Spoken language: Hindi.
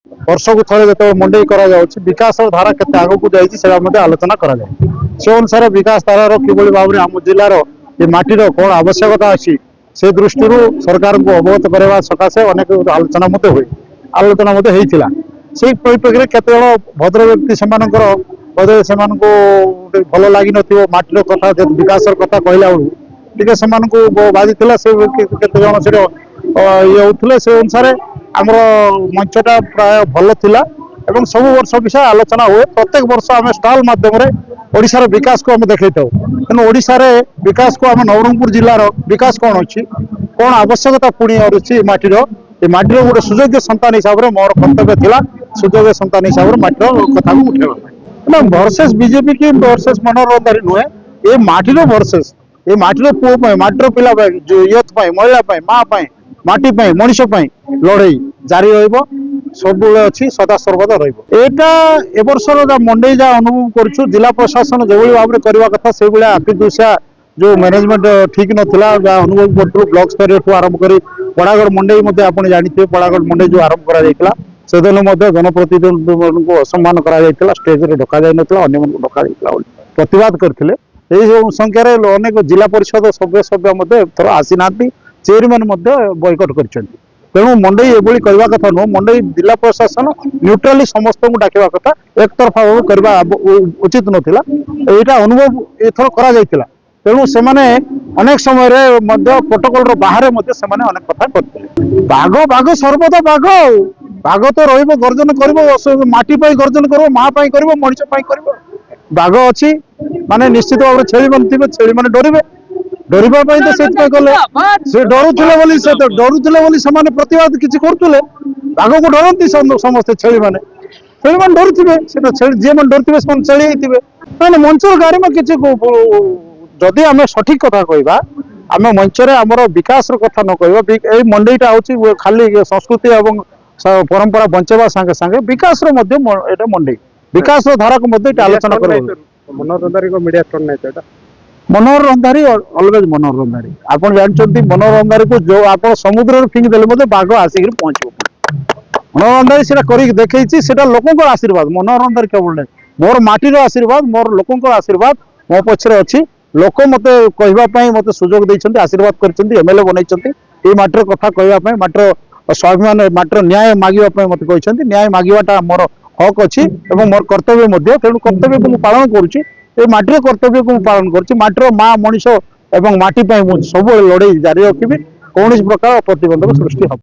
वर्षको थरे जो मंडई करा विकास धारा के आगे को जाइए आलोचना करा से अनुसार विकास धारार किभली भाव में आम जिलार ये माटीर कौन आवश्यकता अच्छी से दृष्टि सरकार को अवगत करवा सकाशे अनेक आलोचना हुए आलोचना से परिप्रेक्षी केत भद्र व्यक्ति से बोधे से भल लगी नाटीर कथा विकास कथा कहला बेलू से बाजी केत जन से ये होते से अनुसार आमर मंचटा प्राय भल थिला एवं सब वर्ष विषय आलोचना हुए प्रत्येक वर्ष आम स्टॉल माध्यम ओडिशार विकास को आम देखा तेणु ओडिशार विकास को आम नवरंगपुर जिलार विकास कौन अच्छी कौन आवश्यकता पुणी अच्छी माटीर ये माटीर गोटे सुयोग्य संतान हिसाब से मोर कर्तव्य थिला सुयोग्य संतान हिसाब से माटीर कथा को उठेवा वर्सेस बीजेपी की वर्सेस मनोरंजन नुहे ये माटीर वर्सेस ये माटीर पुओ माटीर पिला यूथ महिला माँ माटी मनीष लड़ई जारी रही सब अच्छी सदा सर्वदा रहा वर्षर मंडई जहाँ अनुभव करुँ जिला प्रशासन जो भाव में करने कथा से भाया आखि दुशिया जो मैनेजमेंट ठीक नाला जहाँ अनुभव करूँ ब्लॉक स्तर आरंभ कर पड़ागढ़ मंडई आप जानते पड़ागढ़ मंडई जो आरंभ कर से दिन जनप्रतिनिधि को असम्मान कर स्टेज में डक जाना अन्य डक प्रतिवाद करते संख्यार अनेक जिला परिषद सभ्य थर आसी ना चेयरमैन बॉयकट कर तेणु मंडई ये करने कथा नुह मंडई जिला प्रशासन न्यूट्राली समस्त को डाकवा कथा एक तरफा भाव करवा उचित नाला यहाँ अनुभव एथर करा तेणु से अनेक समय प्रोटोकॉल बाहर अनेक कथा करते बाघ बाघ सर्वदा बाघ बाघ तो रही गर्जन कर माटी गर्जन कर माँ कर मनीष कर बाघ अच्छी माने निश्चित भाव में छेली मैंने थे छेली मैंने डरवे डरवा तो से डरुले से प्रतिवाद किसी करुले बाघ को डरती समस्ते छेली मैंने डरुवे जी मैंने डरुवे से चली जाते मंचर गाड़ी में किसी जदि आम सठिक कथा कहवा आम मंचर आमर विकास कथा न कह मंडईटा हूँ खाली संस्कृति और परंपरा बंचवा सांगे सांगे विकास मंडई विकास धारा को आलोचना कर मनोरंजन को मीडिया स्टोर नहीं मनोरंधारी अलवेज मनोरंधारी आप जानते मनोरंधारी को जो आप समुद्र फिंगी देले बाघ आसिक पहुंचो मनोरंधारी से देखा लोक आशीर्वाद मनोरंधारी केवल नहीं मोर माटीर आशीर्वाद मोर लोक आशीर्वाद मो पछरे अच्छी लोक मत कहवाई मत सुजोग देते आशीर्वाद करमएलए बनई ये माटीर कथा कहवाई माटीर स्वाभिमान माटीर न्याय मांगे मत कहते न्याय मांगवाटा मोर हक अच्छी मोर कर्तव्य तेणु कर्तव्य को पालन करुच्ची माटीर कर्तव्य को पालन कर माँ मनीष और माटी सब लड़ई जारी रखी कौन प्रकार प्रतिबंधक सृष्टि हम।